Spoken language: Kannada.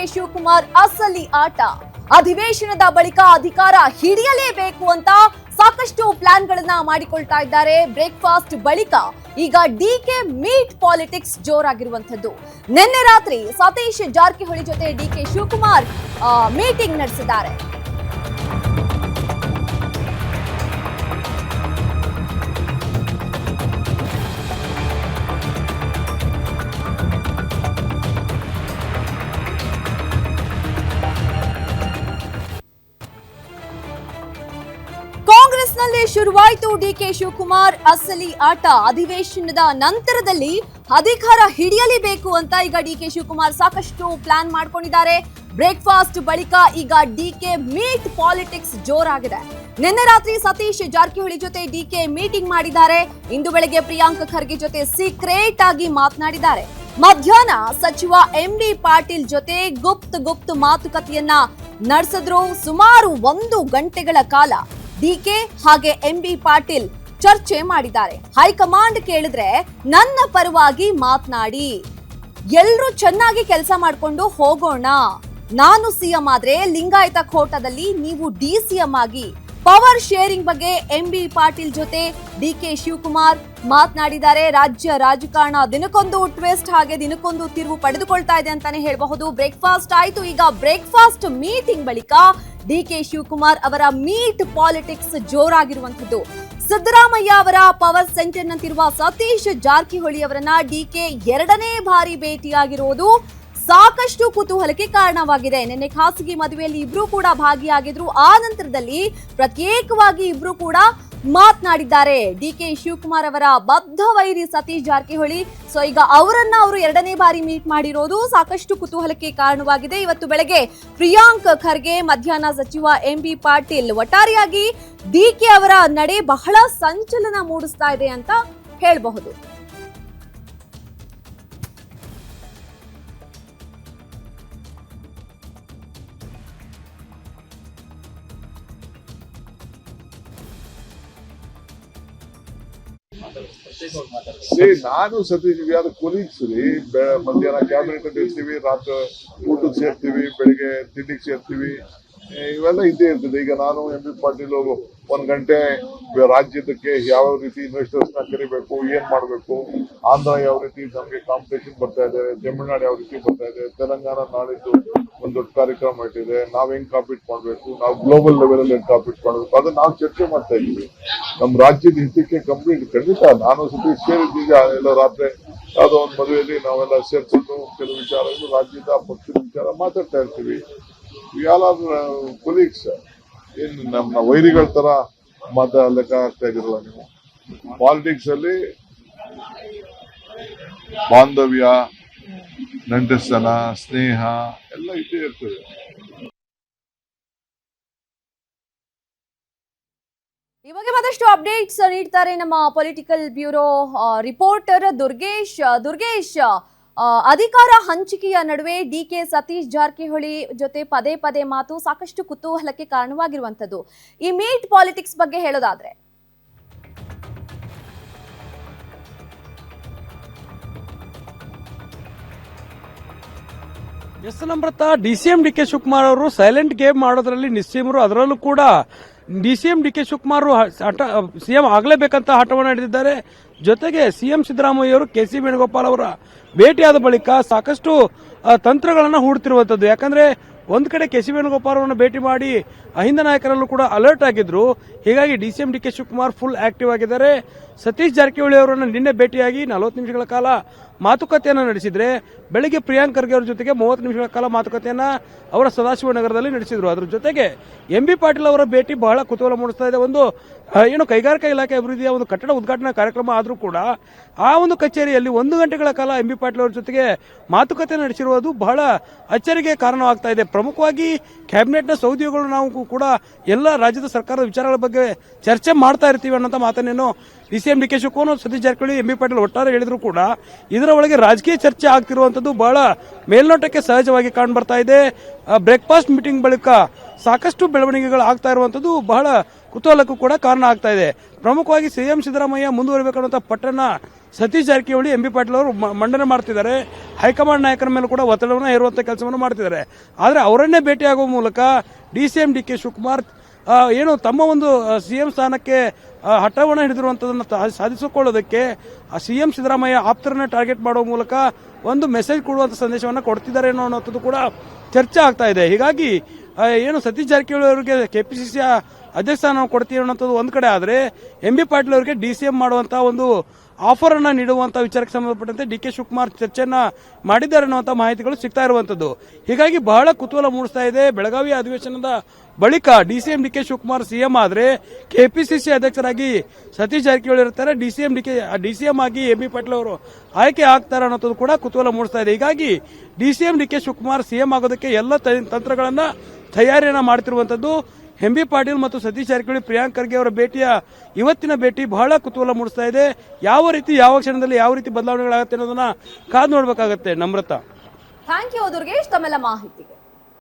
ಡಿಕೆ ಶಿವಕುಮಾರ್ ಅಸಲಿ ಆಟ. ಅಧಿವೇಶನದ ಬಳಿಕ ಅಧಿಕಾರ ಹಿಡಿಯಲೇಬೇಕು ಅಂತ ಸಾಕಷ್ಟು ಪ್ಲಾನ್ಗಳನ್ನ ಮಾಡಿಕೊಳ್ತಾ ಇದ್ದಾರೆ. ಬ್ರೇಕ್ಫಾಸ್ಟ್ ಬಳಿಕ ಈಗ ಡಿಕೆ ಮೀಟ್ ಪಾಲಿಟಿಕ್ಸ್ ಜೋರಾಗಿರುವಂತದ್ದು. ನಿನ್ನೆ ರಾತ್ರಿ ಸತೀಶ್ ಜಾರಕಿಹೊಳಿ ಜೊತೆ ಡಿಕೆ ಶಿವಕುಮಾರ್ ಮೀಟಿಂಗ್ ನಡೆಸಿದ್ದಾರೆ. ಕಾಂಗ್ರೆಸ್ನಲ್ಲಿ ಶುರುವಾಯಿತು ಡಿಕೆ ಶಿವಕುಮಾರ್ ಅಸಲಿ ಆಟ. ಅಧಿವೇಶನದ ನಂತರದಲ್ಲಿ ಅಧಿಕಾರ ಹಿಡಿಯಲೇಬೇಕು ಅಂತ ಈಗ ಡಿಕೆ ಶಿವಕುಮಾರ್ ಸಾಕಷ್ಟು ಪ್ಲಾನ್ ಮಾಡ್ಕೊಂಡಿದ್ದಾರೆ. ಬ್ರೇಕ್ಫಾಸ್ಟ್ ಬಳಿಕ ಈಗ ಡಿಕೆ ಮೀಟ್ ಪಾಲಿಟಿಕ್ಸ್ ಜೋರಾಗಿದೆ. ನಿನ್ನೆ ರಾತ್ರಿ ಸತೀಶ್ ಜಾರಕಿಹೊಳಿ ಜೊತೆ ಡಿಕೆ ಮೀಟಿಂಗ್ ಮಾಡಿದ್ದಾರೆ. ಇಂದು ಬೆಳಗ್ಗೆ ಪ್ರಿಯಾಂಕ್ ಖರ್ಗೆ ಜೊತೆ ಸೀಕ್ರೆಟ್ ಆಗಿ ಮಾತನಾಡಿದ್ದಾರೆ. ಮಧ್ಯಾಹ್ನ ಸಚಿವ ಎಂಬಿ ಪಾಟೀಲ್ ಜೊತೆ ಗುಪ್ತ ಮಾತುಕತೆಯನ್ನ ನಡೆಸಿದ್ರು. ಸುಮಾರು 1 ಗಂಟೆಗಳ ಕಾಲ ಡಿಕೆ ಹಾಗೆ ಎಂಬಿ ಪಾಟೀಲ್ ಚರ್ಚೆ ಮಾಡಿದ್ದಾರೆ. ಹೈಕಮಾಂಡ್ ಕೇಳಿದ್ರೆ ನನ್ನ ಪರವಾಗಿ ಮಾತನಾಡಿ, ಎಲ್ರೂ ಚೆನ್ನಾಗಿ ಕೆಲಸ ಮಾಡ್ಕೊಂಡು ಹೋಗೋಣ. ನಾನು ಸಿಎಂ ಆದ್ರೆ ಲಿಂಗಾಯತ ಖೋಟದಲ್ಲಿ ನೀವು ಡಿಸಿಎಂ ಆಗಿ. ಪವರ್ ಶೇರಿಂಗ್ ಬಗ್ಗೆ ಎಂಬಿ ಪಾಟೀಲ್ ಜೊತೆ ಡಿಕೆ ಶಿವಕುಮಾರ್ ಮಾತನಾಡಿದ್ದಾರೆ. ರಾಜ್ಯ ರಾಜಕಾರಣ ದಿನಕ್ಕೊಂದು ಟ್ವಿಸ್ಟ್ ಹಾಗೆ ದಿನಕ್ಕೊಂದು ತಿರುವು ಪಡೆದುಕೊಳ್ತಾ ಇದೆ ಅಂತಾನೆ ಹೇಳಬಹುದು. ಬ್ರೇಕ್ಫಾಸ್ಟ್ ಆಯ್ತು. ಈಗ ಬ್ರೇಕ್ಫಾಸ್ಟ್ ಮೀಟಿಂಗ್ ಬಳಿಕ ಡಿಕೆ ಶಿವಕುಮಾರ್ ಅವರ ಮೀಟ್ ಪಾಲಿಟಿಕ್ಸ್ ಜೋರಾಗಿರುವಂತದ್ದು. ಸಿದ್ದರಾಮಯ್ಯ ಅವರ ಪವರ್ ಸೆಂಟರ್ ನಂತಿರುವ ಸತೀಶ್ ಜಾರಕಿಹೊಳಿ ಅವರನ್ನ ಡಿಕೆ 2ನೇ ಬಾರಿ ಭೇಟಿಯಾಗಿರುವುದು ಸಾಕಷ್ಟು ಕುತೂಹಲಕ್ಕೆ ಕಾರಣವಾಗಿದೆ. ನಿನ್ನೆ ಖಾಸಗಿ ಮದುವೆಯಲ್ಲಿ ಇಬ್ರು ಕೂಡ ಭಾಗಿಯಾಗಿದ್ರು. ಆ ನಂತರದಲ್ಲಿ ಪ್ರತ್ಯೇಕವಾಗಿ ಇಬ್ರು ಕೂಡ ಮಾತನಾಡಿದ್ದಾರೆ. ಡಿಕೆ ಶಿವಕುಮಾರ್ ಅವರ ಬದ್ಧ ವೈರಿ ಸತೀಶ್ ಜಾರಕಿಹೊಳಿ. ಸೊ ಈಗ ಅವರನ್ನ ಅವರು 2ನೇ ಬಾರಿ ಮೀಟ್ ಮಾಡಿರೋದು ಸಾಕಷ್ಟು ಕುತೂಹಲಕ್ಕೆ ಕಾರಣವಾಗಿದೆ. ಇವತ್ತು ಬೆಳಗ್ಗೆ ಪ್ರಿಯಾಂಕ್ ಖರ್ಗೆ, ಮಧ್ಯಾಹ್ನ ಸಚಿವ ಎಂಬಿ ಪಾಟೀಲ್. ಒಟ್ಟಾರೆಯಾಗಿ ಡಿಕೆ ಅವರ ನಡೆ ಬಹಳ ಸಂಚಲನ ಮೂಡಿಸ್ತಾ ಇದೆ ಅಂತ ಹೇಳಬಹುದು. ನಾನು ಸತೀಶ್ ವಿ ಆರ್ ಕೊಲೀಗ್ಸ್ ರೀ. ಮಧ್ಯಾಹ್ನ ಕ್ಯಾಬಿನೆಟ್ ಇರ್ತೀವಿ, ರಾತ್ರಿ ಊಟಕ್ಕೆ ಸೇರ್ತೀವಿ, ಬೆಳಿಗ್ಗೆ ತಿಂಡಿಗೆ ಸೇರ್ತೀವಿ, ಇವೆಲ್ಲ ಇದ್ದೇ ಇರ್ತದೆ. ಈಗ ನಾನು ಎಂಬಿ ಪಾಟೀಲ್ 1 ಗಂಟೆ ರಾಜ್ಯದಕ್ಕೆ ಯಾವ ರೀತಿ ಇನ್ವೆಸ್ಟರ್ಸ್ ನ ಕರಿಬೇಕು, ಏನ್ ಮಾಡ್ಬೇಕು, ಆಂಧ್ರ ಯಾವ ರೀತಿ ನಮ್ಗೆ ಕಾಂಪಿಟೇಷನ್ ಬರ್ತಾ ಇದೆ, ತಮಿಳುನಾಡು ಯಾವ ರೀತಿ ಬರ್ತಾ ಇದೆ, ತೆಲಂಗಾಣ ನಾಳಿದ್ದು ಒಂದು ದೊಡ್ಡ ಕಾರ್ಯಕ್ರಮ ಇಟ್ಟಿದೆ, ನಾವ್ ಹೆಂಗ್ ಕಾಂಪೀಟ್ ಮಾಡ್ಬೇಕು, ನಾವು ಗ್ಲೋಬಲ್ ಲೆವೆಲ್ ಅಲ್ಲಿ ಹೆಂಗ್ ಕಾಂಪೀಟ್ ಮಾಡ್ಬೇಕು, ಅದನ್ನ ನಾವು ಚರ್ಚೆ ಮಾಡ್ತಾ ಇದ್ವಿ. ನಮ್ ರಾಜ್ಯದ ಹಿತಕ್ಕೆ ಕಂಪ್ಲೀಟ್ ಖಂಡಿತ ನಾನು ಸತೀಶ್ ಸೇರಿದ್ದೀಗ ಎಲ್ಲ ರಾತ್ರಿ ಯಾವ್ದೋ ಒಂದು ಮದುವೆಯಲ್ಲಿ ನಾವೆಲ್ಲ ಸೇರ್ಕೊಂಡು ಕೆಲವು ವಿಚಾರಗಳು ರಾಜ್ಯದ ಪಕ್ಷದ ವಿಚಾರ ಮಾತಾಡ್ತಾ ಇರ್ತೀವಿ. We all are colleagues. ಏನ್ ನಮ್ಮ ವೈರಿಗಳ ತರ ಲೆಕ್ಕ ಆಗ್ತಾ ಇದಿರಲ್ಲ ನೀವು. ಪಾಲಿಟಿಕ್ಸ್ ಅಲ್ಲಿ ಬಾಂಧವ್ಯ, ನಂಟಸ್ತನ, ಸ್ನೇಹ ಎಲ್ಲ ಇದ್ದೇ ಇರ್ತದೆ. ಈ ಬಗ್ಗೆ ಮತ್ತಷ್ಟು ಅಪ್ಡೇಟ್ಸ್ ನೀಡ್ತಾರೆ ನಮ್ಮ ಪೊಲಿಟಿಕಲ್ ಬ್ಯೂರೋ ರಿಪೋರ್ಟರ್ ದುರ್ಗೇಶ್. ಅಧಿಕಾರ ಹಂಚಿಕೆಯ ನಡುವೆ ಡಿಕೆ ಸತೀಶ್ ಜಾರಕಿಹೊಳಿ ಜೊತೆ ಪದೇ ಮಾತು ಸಾಕಷ್ಟು ಕುತೂಹಲಕ್ಕೆ ಕಾರಣವಾಗಿರುವಂತದ್ದು. ಈ ಮೀಟ್ ಪಾಲಿಟಿಕ್ಸ್ ಬಗ್ಗೆ ಹೇಳೋದಾದ್ರೆ ನಮ್ರತ, ಡಿಸಿಎಂ ಡಿಕೆ ಶಿವಕುಮಾರ್ ಅವರು ಸೈಲೆಂಟ್ ಗೇಮ್ ಮಾಡೋದ್ರಲ್ಲಿ ನಿಶ್ಚಿಮರು. ಅದರಲ್ಲೂ ಕೂಡ ಡಿಸಿಎಂ ಡಿಕೆ ಶಿವಕುಮಾರ್ ಸಿಎಂ ಆಗಲೇಬೇಕಂತ ಹಠವನ್ನು ಹಿಡಿದಿದ್ದಾರೆ. ಜೊತೆಗೆ ಸಿಎಂ ಸಿದ್ದರಾಮಯ್ಯ ಅವರು ಕೆಸಿ ವೇಣುಗೋಪಾಲ್ ಅವರ ಭೇಟಿಯಾದ ಬಳಿಕ ಸಾಕಷ್ಟು ತಂತ್ರಗಳನ್ನು ಹೂಡುತ್ತಿರುವಂತದ್ದು. ಯಾಕಂದ್ರೆ ಒಂದ್ ಕಡೆ ಕೆಸಿ ವೇಣುಗೋಪಾಲ್ ಅವರನ್ನು ಭೇಟಿ ಮಾಡಿ ಅಹಿಂದ ನಾಯಕರಲ್ಲೂ ಕೂಡ ಅಲರ್ಟ್ ಆಗಿದ್ರು. ಹೀಗಾಗಿ DCM DK Shivakumar full active ಆಗಿದ್ದಾರೆ. ಸತೀಶ್ ಜಾರಕಿಹೊಳಿ ಅವರನ್ನು ನಿನ್ನೆ ಭೇಟಿಯಾಗಿ 40 ನಿಮಿಷಗಳ ಕಾಲ ಮಾತುಕತೆಯನ್ನು ನಡೆಸಿದ್ರೆ, ಬೆಳಗ್ಗೆ ಪ್ರಿಯಾಂಕ್ ಖರ್ಗೆ ಅವರ ಜೊತೆಗೆ 30 ನಿಮಿಷಗಳ ಕಾಲ ಮಾತುಕತೆಯನ್ನ ಅವರ ಸದಾಶಿವನಗರದಲ್ಲಿ ನಡೆಸಿದ್ರು. ಅದ್ರ ಜೊತೆಗೆ ಎಂಬಿ ಪಾಟೀಲ್ ಅವರ ಭೇಟಿ ಬಹಳ ಕುತೂಹಲ ಮೂಡಿಸ್ತಾ ಇದೆ. ಒಂದು ಕೈಗಾರಿಕಾ ಇಲಾಖೆ ಅಭಿವೃದ್ಧಿಯ ಒಂದು ಕಟ್ಟಡ ಉದ್ಘಾಟನಾ ಕಾರ್ಯಕ್ರಮ ಆದರೂ ಕೂಡ ಆ ಒಂದು ಕಚೇರಿಯಲ್ಲಿ 1 ಗಂಟೆಗಳ ಕಾಲ ಎಂಬಿ ಪಾಟೀಲ್ ಅವರ ಜೊತೆಗೆ ಮಾತುಕತೆ ನಡೆಸಿರುವುದು ಬಹಳ ಅಚ್ಚರಿಗೆ ಕಾರಣವಾಗ್ತಾ ಇದೆ. ಪ್ರಮುಖವಾಗಿ ಕ್ಯಾಬಿನೆಟ್ನ ಸೌದಿಗಳು ನಾವು ಕೂಡ ಎಲ್ಲ ರಾಜ್ಯದ ಸರ್ಕಾರದ ವಿಚಾರಗಳ ಬಗ್ಗೆ ಚರ್ಚೆ ಮಾಡ್ತಾ ಇರ್ತೀವಿ ಅನ್ನೋ ಮಾತನ್ನೇನು DCM DK Shivakumar, Satish Jarkiholi, MB Patil ಒಟ್ಟಾರೆ ಹೇಳಿದ್ರು ಕೂಡ ಇದರ ಒಳಗೆ ರಾಜಕೀಯ ಚರ್ಚೆ ಆಗ್ತಿರುವಂತದ್ದು ಬಹಳ ಮೇಲ್ನೋಟಕ್ಕೆ ಸಹಜವಾಗಿ ಕಾಣ್ ಬರ್ತಾ ಇದೆ. ಬ್ರೇಕ್ಫಾಸ್ಟ್ ಮೀಟಿಂಗ್ ಬಳಿಕ ಸಾಕಷ್ಟು ಬೆಳವಣಿಗೆಗಳು ಆಗ್ತಾ ಇರುವಂತದ್ದು ಬಹಳ ಕುತೂಹಲಕ್ಕೂ ಕೂಡ ಕಾರಣ ಆಗ್ತಾ ಇದೆ. ಪ್ರಮುಖವಾಗಿ ಸಿಎಂ ಸಿದ್ದರಾಮಯ್ಯ ಮುಂದುವರಿಬೇಕನ್ನುವಂತ ಪಟ್ಟನ್ನ ಸತೀಶ್ ಜಾರಕಿಹೊಳಿ ಎಂ ಬಿ ಪಾಟೀಲ್ ಅವರು ಮಂಡನೆ ಮಾಡ್ತಿದ್ದಾರೆ. ಹೈಕಮಾಂಡ್ ನಾಯಕರ ಮೇಲೆ ಕೂಡ ಒತ್ತಡವನ್ನು ಹೇರುವಂತ ಕೆಲಸವನ್ನು ಮಾಡ್ತಿದ್ದಾರೆ. ಆದರೆ ಅವರನ್ನೇ ಭೇಟಿಯಾಗುವ ಮೂಲಕ DCM DK ಶಿವಕುಮಾರ್ ಏನು ತಮ್ಮ ಒಂದು CM ಸ್ಥಾನಕ್ಕೆ ಹಠವನ್ನು ಹಿಡಿದಿರುವಂಥದ್ದನ್ನು ಸಾಧಿಸಿಕೊಳ್ಳೋದಕ್ಕೆ CM ಸಿದ್ದರಾಮಯ್ಯ ಆಪ್ತರನ್ನ ಟಾರ್ಗೆಟ್ ಮಾಡುವ ಮೂಲಕ ಒಂದು ಮೆಸೇಜ್ ಕೊಡುವಂಥ ಸಂದೇಶವನ್ನು ಕೊಡ್ತಿದ್ದಾರೆ ಅನ್ನೋದು ಕೂಡ ಚರ್ಚೆ ಆಗ್ತಾ ಇದೆ. ಹೀಗಾಗಿ ಏನು ಸತೀಶ್ ಜಾರಕಿಹೊಳಿ ಅವರಿಗೆ KPCC ಅಧ್ಯಕ್ಷ ಸ್ಥಾನ ಕೊಡ್ತೀವಿ ಅನ್ನೋಂಥದ್ದು ಒಂದು ಕಡೆ ಆದರೆ ಎಂ ಬಿ ಪಾಟೀಲ್ ಅವರಿಗೆ DCM ಮಾಡುವಂಥ ಒಂದು ಆಫರ್ ಅನ್ನ ನೀಡುವಂತ ವಿಚಾರಕ್ಕೆ ಸಂಬಂಧಪಟ್ಟಂತೆ DK ಶಿವಕುಮಾರ್ ಚರ್ಚೆಯನ್ನ ಮಾಡಿದ್ದಾರೆ ಅನ್ನುವಂಥ ಮಾಹಿತಿಗಳು ಸಿಗ್ತಾ ಇರುವಂತದ್ದು. ಹೀಗಾಗಿ ಬಹಳ ಕುತೂಹಲ ಮೂಡಿಸ್ತಾ ಇದೆ. ಬೆಳಗಾವಿ ಅಧಿವೇಶನದ ಬಳಿಕ DCM DK ಶಿವಕುಮಾರ್ CM ಆದರೆ KPCC ಅಧ್ಯಕ್ಷರಾಗಿ ಸತೀಶ್ ಜಾರಕಿಹೊಳಿ ಇರ್ತಾರೆ. DCM ಆಗಿ ಎಂ ಬಿ ಪಾಟೀಲ್ ಅವರು ಆಯ್ಕೆ ಆಗ್ತಾರೆ ಅನ್ನೋದು ಕೂಡ ಕುತೂಹಲ ಮೂಡಿಸ್ತಾ ಇದೆ. ಹೀಗಾಗಿ DCM DK ಶಿವಕುಮಾರ್ CM ಆಗೋದಕ್ಕೆ ಎಲ್ಲ ತಂತ್ರಗಳನ್ನ ತಯಾರಿಯನ್ನ ಮಾಡ್ತಿರುವಂತದ್ದು. ಎಂ ಬಿ ಪಾಟೀಲ್ ಮತ್ತು ಸತೀಶ್ ಜಾರಕಿಹೊಳಿ ಪ್ರಿಯಾಂಕ್ ಖರ್ಗೆ ಅವರ ಇವತ್ತಿನ ಭೇಟಿ ಬಹಳ ಕುತೂಹಲ ಮೂಡಿಸ್ತಾ ಇದೆ. ಯಾವ ರೀತಿ ಯಾವ ಕ್ಷಣದಲ್ಲಿ ಯಾವ ರೀತಿ ಬದಲಾವಣೆಗಳಾಗುತ್ತೆ ಅನ್ನೋದನ್ನ ಕಾದು ನೋಡ್ಬೇಕಾಗತ್ತೆ. ನಮ್ರತಾ, ಥ್ಯಾಂಕ್ ಯು ದುರ್ಗೇಶ್ ತಮ್ಮೆಲ್ಲ ಮಾಹಿತಿಗೆ.